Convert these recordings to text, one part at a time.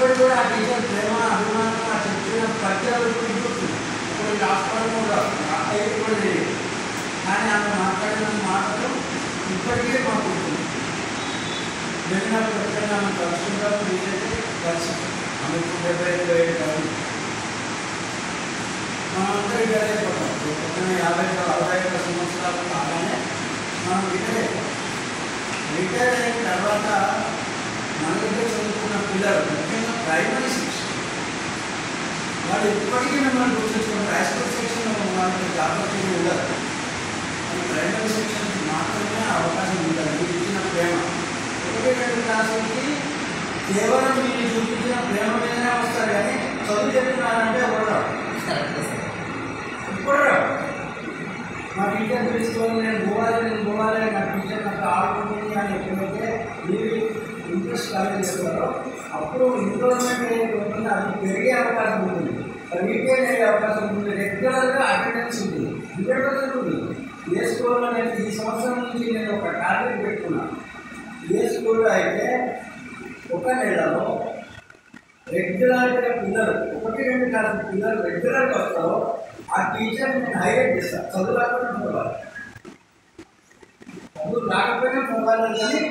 ఇప్పటికి కూడా ఆ టీచర్ ప్రేమ అభిమానం ఆ చెప్పిన పద్యాలు ఇప్పుడు రాష్ట్రాలు కూడా అవి కూడా తెలియదు. కానీ ఆమె మాట్లాడిన మాటలు ఇప్పటికే మాకు వెళ్ళినప్పుడు ఎప్పుడైనా ఆమె కలుసుకున్నప్పుడు వీలైతే కలిసి ఆమె 75 ఏళ్ళు కాదు. మనమంతా ఇక్కడైపోతాం. పొద్దున్న 50-60 సంవత్సరాలు కాగానే మనం రిటైర్ అయిన తర్వాత మన దగ్గర చదువుకున్న పిల్లలు ముఖ్యంగా ప్రైమరీ సెక్షన్ వాళ్ళు ఇప్పటికీ మిమ్మల్ని గుర్తుంచుకుంటారు. హై స్కూల్ సెక్షన్ వాళ్ళకి జాగ్రత్తగా ఉండదు. ప్రైమరీ సెక్షన్కి మాత్రమే అవకాశం ఉంటుంది. మీరు ఇచ్చిన ప్రేమ 1-2 క్లాసులకి కేవలం మీరు చూపించిన ప్రేమ మీదనే వస్తారు. కానీ చదువు చెప్తున్నారంటే ఎవరు ఇప్పుడు మా టీచర్ తెలుసుకోవాలి, నేను పోవాలి నా టీచర్ నాకు ఆడుకుంటుంది అని ఎప్పుడైతే మీరు ఇంట్రెస్ట్ కలెక్ట్ చేస్తారో అప్పుడు ఇంప్రూవ్మెంట్ ఏదైతే అది పెరిగే అవకాశం ఉంటుంది, రీటైల్ అయ్యే అవకాశం ఉంటుంది. రెగ్యులర్గా అటెండెన్స్ ఉంటుంది, 100% ఉంటుంది. ఏ స్కూల్లో నేను ఈ సంవత్సరం నుంచి నేను ఒక టార్గెట్ పెట్టుకున్నాను. ఏ స్కూల్లో అయితే 1 నెలలో రెగ్యులర్గా పిల్లలు 1-2 క్లాసుల పిల్లలు రెగ్యులర్గా వస్తారో ఆ టీచర్ నేను హైలైట్ చేస్తాను. చదువు రాకపోయినా మొబైల్, చదువు రాకపోయినా మొబైల్, కానీ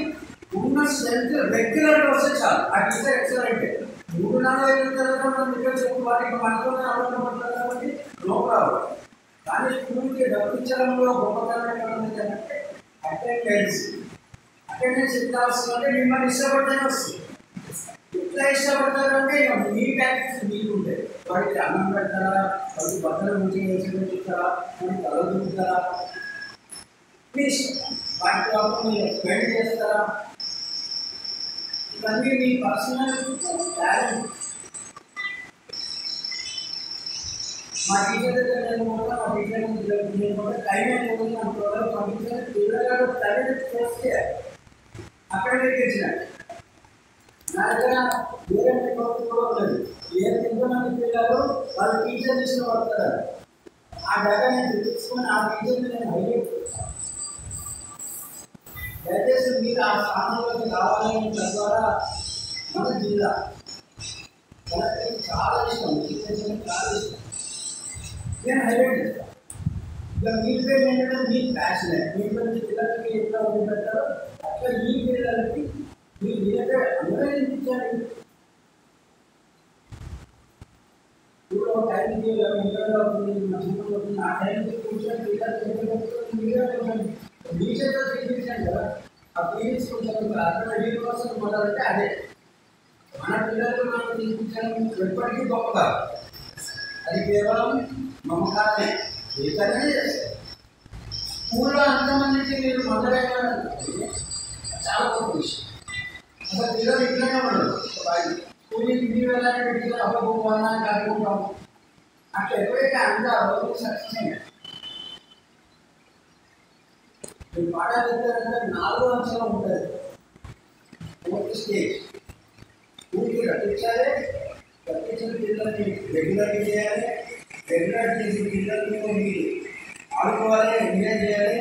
ఉన్న స్ట్రెంత్ రెగ్యులర్గా వస్తే చాలు. ఆ టీచర్ ఎక్సలెంట్. 3-4 తర్వాత మనం ఇక్కడ చెప్పు వాటికి మనతోనే అవసరం పడుతుంది కాబట్టి లోపరావు. కానీ స్కూల్కి డబ్బించడంలో గొప్పతనం ఏంటంటే అటెండెన్స్ ఎంత వస్తుందంటే మిమ్మల్ని ఇష్టపడితేనే వస్తుంది. ఎట్లా ఇష్టపడతారంటే మీ ప్రాక్టీస్ మీకు ఉంటాయి. వాడికి అన్నం పెడతారా, వాడికి బట్టలు మంచి వేసి చూస్తారా, వాడికి కలర్ చూస్తారా, మీ ఇష్టం. వాటి వల్ల మీరు స్పెండ్ చేస్తారా, ఇవన్నీ మీ పర్సనల్ టాలెంట్. మా టీచర్ దగ్గర నేను కూడా మా టీచర్ నేను కూడా టైం అయిపోతుంది అనుకోవాలి. మా టీచర్ పిల్లలు టాలెంట్ చేస్తే అక్కడ తెచ్చినాడు. నా దగ్గర వేరే కూడా ఉండదు. ఎంతమంది పిల్లలు వాళ్ళ టీచర్ తీసుకుని పడతారు. ఆ డేటా నేను తీసుకుని ఆ టీచర్ని నేను హైలైట్ చేస్తాను. దయచేసి మీరు ఆ స్థానంలోకి రావాలని తద్వారా మన జిల్లా మనకి చాలా ఇష్టం, చాలా ఇష్టం. నేను హైలైట్ చేస్తాను. ఇక మీ పేరు ఏంటంటే మీ ప్యాషనెట్, మీ పిల్లలకి ఎట్లా ఉండి పెట్టారో అట్లా ఈ పిల్లలకి మీ దగ్గర అనుభవించాలి. ఇప్పుడు టైంకి ఇంటర్లో అవుతుంది, మధ్యలో అవుతుంది. ఆ టైంకి కూర్చొని పిల్లలకి మీ చేత చూపించాను కదా. ఆ ఫీలింగ్స్ కొంచెం అక్కడ 100% మొదలంటే అదే మన పిల్లలు మనం చూపించడం ఎప్పటికీ గొప్ప కాదు. అది కేవలం మమకారమే, ఏదైనా చేస్తారు. స్కూల్లో అంతమందికి మీరు మొదలైన చాలా గొప్ప విషయం. అసలు పిల్లలు ఇట్లనే ఉండదు. స్కూల్కి ఇంటికి వెళ్ళాలంటే పిల్లలు అవ్వకపోవాలా కాకపోవడం అట్లా ఎప్పుడైతే అంతా అవ్వదు సక్సెస్ అయ్యారు. మీరు పాఠాలు చెప్తారంటే 4 అంశాలు ఉంటుంది. ఫోర్త్ స్టేజ్ స్కూల్కి రప్పించాలి, రప్పించిన పిల్లల్ని రెగ్యులర్గా చేయాలి, రెగ్యులర్ చేసిన పిల్లల్ని మీరు ఆడుకోవాలి, ఎంజాయ్ చేయాలి.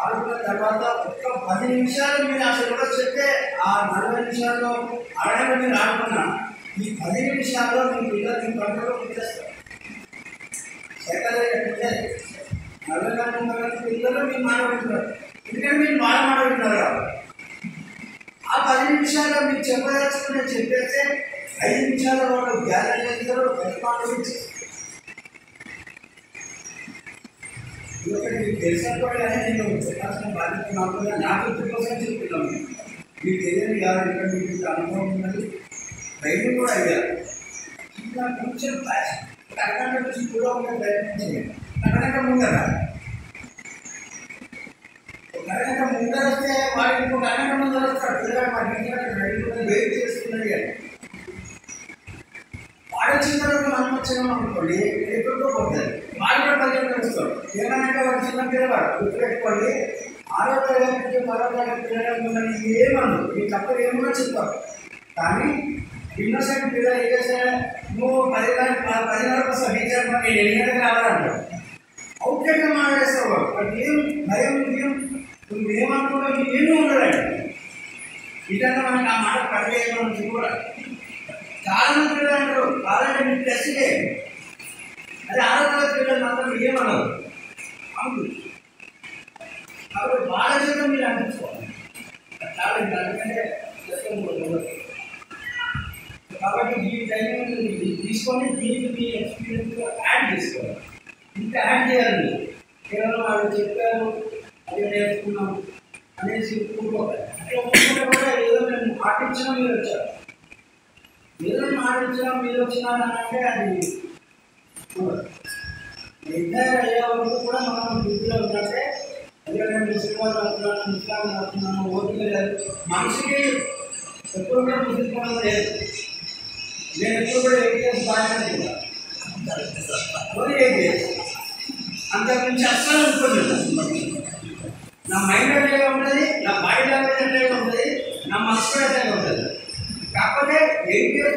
ఆడుకున్న తర్వాత ఒక్క 10 నిమిషాలు మీరు ఆ సిలబస్ చెప్తే ఆ 40 నిమిషాల్లో ఆడడం మీరు ఆడుకున్నా ఈ 10 నిమిషాల్లో మీ పిల్లలు మీ పంటలో పెట్టేస్తారు. పిల్లలు 40 పిల్లలు మీరు మాట్లాడుతున్నారు, ఎందుకంటే మీరు బాగా మాట్లాడుతున్నారు కాబట్టి. ఆ 10 నిమిషాల్లో మీరు చెప్పదలుచుకుని చెప్పేస్తే 5 నిమిషాల్లో వాళ్ళు గ్యాదర్ చేస్తారు, రెస్పాన్స్ ఇచ్చి ఒకటి మీకు తెలిసినప్పుడు కానీ నేను చెప్పాల్సిన బాధ్యత మాత్రమే. నా తృప్తి కోసం చెప్తున్నాను. మీకు తెలియదు కాదు, ఇక్కడ మీకు అనుభవం ఉన్నది, ట్రైనింగ్ కూడా అయ్యారు. ఇంకా కొంచెం అరగంట నుంచి కూడా ఉండే ప్రయత్నం చేయండి. అరగంట ముందర అరగంట ముందర వస్తే వాడు ఇంకొక అరగంట ముందర వస్తాడు. పిల్లలు మా టీచర్ వెయిట్ చేస్తున్నది అని వాడు వచ్చిన తర్వాత మనం వచ్చాము అనుకోండి, ఎక్కడికో పోతుంది. వాడు కూడా 10 గంటలకు వస్తాడు. ఏమన్నా వాడు చిన్న పిల్లవాడు గుర్తుపెట్టుకోండి. 6వ తరగతి 10వ తరగతి పిల్లలు మిమ్మల్ని ఏమన్నా మీకు తప్ప ఏమన్నా చెప్పారు. కానీ ఇన్నోసెంట్ పిల్లలు ఏం చేశారు, నువ్వు 10 వస్తావు టీచర్ నేను 8 గంటలకు రావాలంటావు. అవుట్లెట్గా మాట్లాడేస్తావు. వాడు ఏం భయం నువ్వేమనుకున్నావు నీకేమీ ఉండదండి. నిజంగా మనకు ఆ మాట పడివేయడం కూడా చాలా మంది పిల్లలు అంటారు కావాలంటే మీరు టెస్ట్ చేయండి, అది 6వ తరగతి పిల్లలు మాత్రం ఏమన్నారు అవును. కాబట్టి వాళ్ళ జీవితం మీరు అనిపించుకోవాలి చాలా ఎందుకంటే కాబట్టి ఈ టైం తీసుకొని దీనికి మీ ఎక్స్పీరియన్స్ యాడ్ చేసుకోవాలి, ఇంకా యాడ్ చేయాలి. కేవలం వాళ్ళు చెప్పారు అది నేర్చుకున్నాం అనేసి కూడుకోవాలి. అట్లా కూడా ఏదో మేము పాటించినా మీరు వచ్చారు, ఏదో పాటించినా మీరు వచ్చినారంటే అది రిటైర్ అయ్యే వరకు కూడా మనం డ్యూటీలో ఉన్నట్టే. ఎందుకంటే నేను ముస్లింలు అవుతున్నాను, ముస్లాం అవుతున్నాను, ఓపిక లేదు. మనిషికి ఎప్పుడు కూడా ముస్లిం లేదు. నేను ఎప్పుడు కూడా 8 years బాగానే ఉంటాను, ఓన్లీ 8 years అంతకుమించి అస్సలు అనుకోలేదు. నా మైండ్ అట్లాగే ఉంటుంది, నా బాడీ లాంగ్వేజ్ అట్లాగే ఉంటుంది, నా మనసు కూడా అట్లాగే ఉంటుంది. కాకపోతే 8 years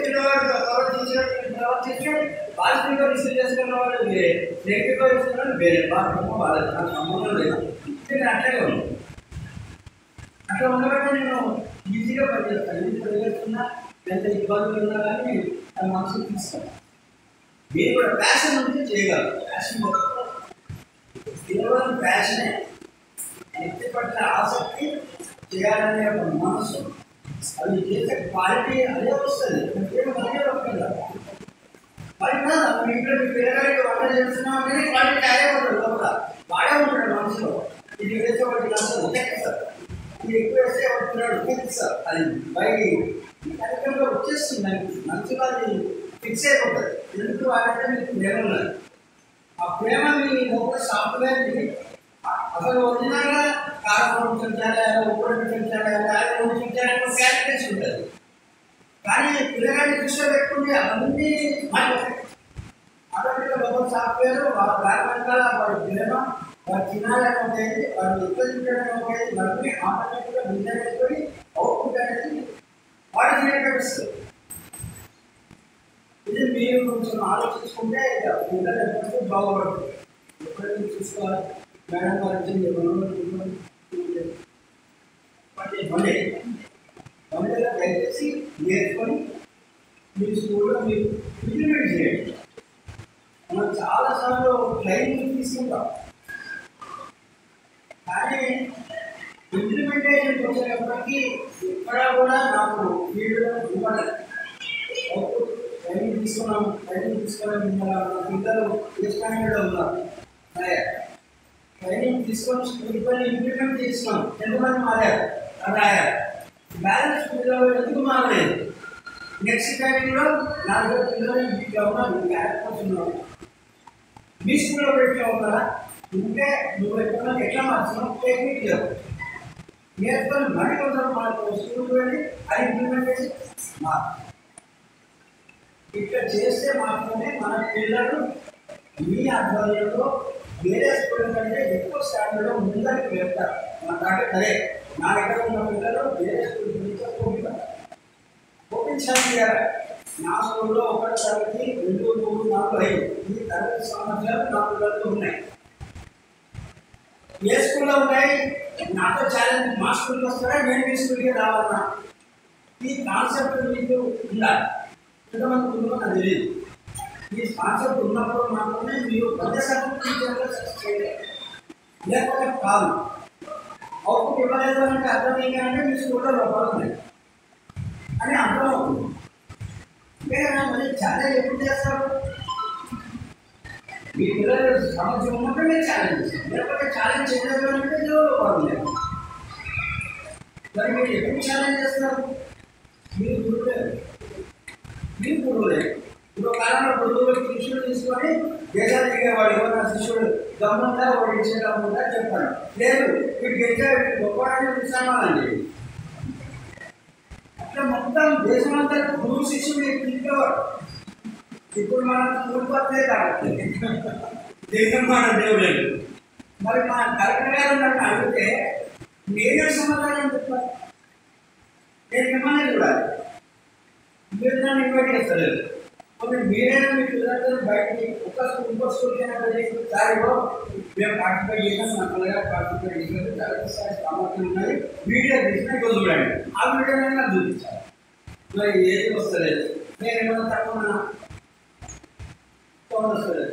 ప్రవర్తించే పాజిటివ్గా రిసీవ్ చేసుకున్న వాళ్ళు వేరే, నెగిటివ్గా రిసీవ్ వాళ్ళు వేరే. వాళ్ళకి నాకు సంబంధం లేదు. నేను అట్లాగే ఉన్నాను. అట్లా ఉండబట్టే నేను ఈజీగా పనిచేస్తాను. ఎంత పనిచేస్తున్నా ఎంత ఇబ్బందులు ఉన్నా కానీ నా మనసు తీస్తాను. మీరు కూడా ప్యాషన్ ఉంటే చేయగలరు. ప్యాషన్ కేవలం ప్యాషనే, వ్యక్తి పట్ల ఆసక్తి, చేయాలనే ఒక మనసు, అది చేసే క్వాలిటీ అదే వస్తుంది. అదే వస్తుంది మరి కాదు. మీ ఇంట్లో మీ పిల్లగారికి వంట చేస్తున్నాం అనేది క్వాలిటీ అదే ఉంటుంది లోపల, వాడే ఉంటాడు మనసులో. ఇది వేసే వాటి నష్టం సార్, ఇది ఎక్కువ వేసే వాడుతున్నాడు సార్, అది బయట కార్యక్రమంలో వచ్చేస్తుంది. మంచిగా అది ఫిక్స్ అయిపోతుంది. ఎందుకు వాడంటే మీకు ప్రేమ ఉన్నది. ఆ ప్రేమ మీ లోపల సాఫ్ట్వేర్ని అసలు ఒరిజినల్గా కారం పెంచాలి, ఉప్పు పెంచాలి, పెంచాలి క్యాలిక్యులేషన్ ఉంటుంది. కానీ పిల్లగాడిని దృష్టిలో పెట్టుకుంటే అవన్నీ ఆటోమేటిక్గా లోపల సాఫ్ట్వేర్ దాని వెనకాల వాడి ప్రేమ, వాడు తినాలని ఉండేది, వాడు ఉత్పత్తించడానికి ఉండేది, వాటిని ఆటోమేటిక్గా డిజైన్ అయిపోయి అవుట్పుట్ అనేది వాడి తినేటప్పుడు. ఇది మీరు కొంచెం ఆలోచించుకుంటే పిల్లలు ఎప్పటికీ బాగుపడుతుంది. ఎప్పుడైనా చూసుకోవాలి. మేడం గారు మండేగా దయచేసి నేర్చుకొని మీ స్కూల్లో మీరు ఇంప్లిమెంట్ చేయండి. మనం చాలాసార్లు ట్రైనింగ్ తీసుకుంటాం, కానీ ఇంప్లిమెంటేషన్కి వచ్చేటప్పటికి ఎక్కడా కూడా నాకు ఫీల్డ్లో ఇవ్వలేదు. ట్రైనింగ్ తీసుకున్నాము, ట్రైనింగ్ తీసుకొని పిల్లలు ఏ స్టాండర్డ్లో ఉన్నారు, ట్రైనింగ్ తీసుకొని స్కూల్ పని ఇంప్లిమెంట్ చేస్తున్నాం. ఎంతమంది మారారు రాయారు, బ్యాలెన్స్ పిల్లలు ఎందుకు మారలేదు. నెక్స్ట్ ట్రైనింగ్లో 4 పిల్లలు ఇంటిలో ఉన్నారు, క్యారెక్టర్స్ ఉన్నారు. మీ స్కూల్లో పెట్టిన ఉన్నారా ఉంటే నువ్వు ఎట్లా మార్చున్నావు టెక్నిక్ లేవు నేర్చుకొని మళ్ళీ కొందరు మార్పు స్కూల్కి వెళ్ళి అది ఇంప్లిమెంట్ చేసి ఇట్లా చేస్తే మాత్రమే మన పిల్లలు మీ ఆధ్వర్యంలో వేరే స్కూల్ కంటే ఎక్కువ స్టాండర్డ్లో ముందరికి వెళ్తారు. మన దాంట్లో సరే నా దగ్గర ఉన్న పిల్లలు వేరే స్కూల్ గురించి ఓపెన్షాలి చేయాలి. నా స్కూల్లో 1వ తరగతి 2, 3, 4, 5 ఈ తరగతి సంవత్సరాలు నా పిల్లలతో ఉన్నాయి. ఏ స్కూల్లో ఉన్నాయి నాతో ఛాలెంజ్, మా స్కూల్కి వస్తారా నేను మీ స్కూల్కి రావాలన్నా ఈ కాన్సెప్ట్ మీకు ఉండాలి. ఎంతమంది ఉందో నాకు తెలియదు. ఈ కాన్సెప్ట్ ఉన్నప్పుడు మాత్రమే మీరు ప్రజాశాఖ టీచర్గా సక్సెస్ చేయలేదు, లేకపోతే కాదు. అవుట్పుట్ ఇవ్వలేదు అంటే అర్థం ఏంటంటే మీ స్కూల్లో లోపాలు ఉన్నాయి అని అర్థం అవుతుంది. మరి ఛాలెంజ్ ఎప్పుడు చేస్తారు? మీ పిల్లలు సమస్య ఉన్నప్పుడు మీరు ఛాలెంజ్ చేస్తారు, లేకపోతే ఛాలెంజ్ చేయలేదు అంటే లోపాలు ఉన్నాయి. మరి మీరు ఎప్పుడు ఛాలెంజ్ చేస్తారు? మీరు గురువులేదు, మీరు గురువులేదు. ఇప్పుడు కాలంలో గురువులు శిష్యుడు తీసుకొని దేశాలు దిగేవాడు, ఎవరైనా శిష్యుడు గమ్మంతా వాడు ఇచ్చేటమ్ముందా చెప్పాడు. లేదు వీడు గెలిచే గొప్పవాడిని చూసామండి. అట్లా మొత్తం దేశమంతా గురువు శిష్యుడు తిరిగేవాడు. ఇప్పుడు మనం కూలిపోతే కాబట్టి దేశం మన దేవుడు. మరి మా కలెక్టర్ గారు నన్ను అడిగితే నేనే సమాధానం చెప్పాను. నేను మిమ్మల్ని చూడాలి, మీరు నన్ను ఇన్వైట్ చేస్తలేదు. కొన్ని మీరైనా మీ పిల్లలందరూ బయటికి ఇంకో స్కూల్కి సారిలో మేము పార్టిసిపేట్ చేసాం, మా పిల్లగా పార్టిసిపేట్ చేసినట్టు చాలా సామర్థ్యం ఉన్నాయి. వీడియో తీసిన చూడండి, ఆ వీడియో నాకు చూపించాలి. మరి ఏది వస్తలేదు. నేను ఏమన్నా తక్కువ వస్తుంది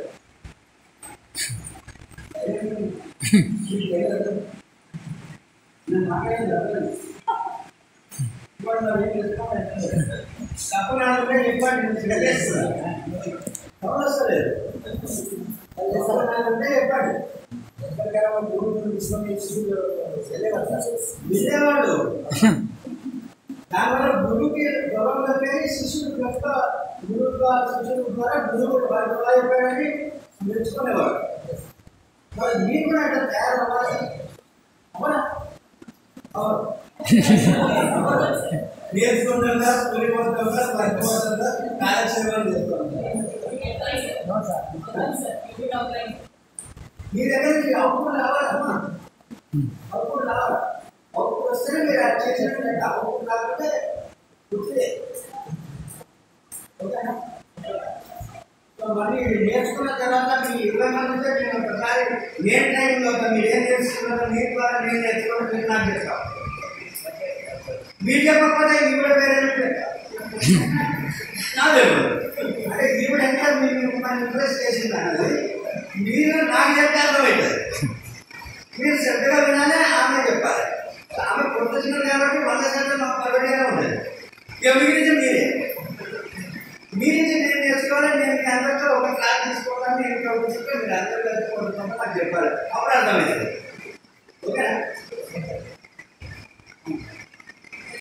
నేను మాట్లాడేది తక్కువ చెప్పండి వస్తలేదు చెప్పండి వెళ్ళేవాడు దానివల్ల గురువుకి గౌరవం కలిగి శిష్యుడు యొక్క గురువు శిష్యుడు ద్వారా గురువు చెప్పాడని నేర్చుకునేవాడు మరి మీరు కూడా అంటే తయారవ్వాలి అవునా నేర్చుకుంటుందా వెళ్ళిపోతుందా పడిపోతుందా కార్యక్రమాలు చేస్తుంటా మీ దగ్గరికి అవుట్పుట్ రావాలమ్మా అవుట్పుట్ రావాలి అవుట్పుట్ వస్తేనే మీరు అది చేసినట్టు అవుట్పుట్ రాకపోతే గుర్తులే ఓకేనా మళ్ళీ నేర్చుకున్న తర్వాత మీ 20 మంది నేను ఒకసారి నేను టైంలో మీరు ఏం నేర్చుకున్నారో మీ ద్వారా నేను నేర్చుకోవడం మీరు నాకు చెప్తాను మీరు చెప్పకపోతే మీ కూడా వేరే నాదేమో అంటే ఈవిడ ఎంత మీరు మిమ్మల్ని ఇంప్రెస్ చేసింది అన్నది మీరు నాకు చెప్తే అర్థమవుతుంది మీరు శ్రద్ధగా వినాలి ఆమె చెప్పాలి ఆమె ప్రొఫెషనల్ కాబట్టి 100% మాకు పర్వాలేగా ఉంటుంది ఇక మిగిలింది మీరు నేను నేర్చుకోవాలి నేను మీ అందరితో ఒక క్లాస్ తీసుకోవడానికి నేను చెప్తే మీరు అందరూ నేర్చుకోవడం నాకు చెప్పాలి అప్పుడు అర్థమవుతుంది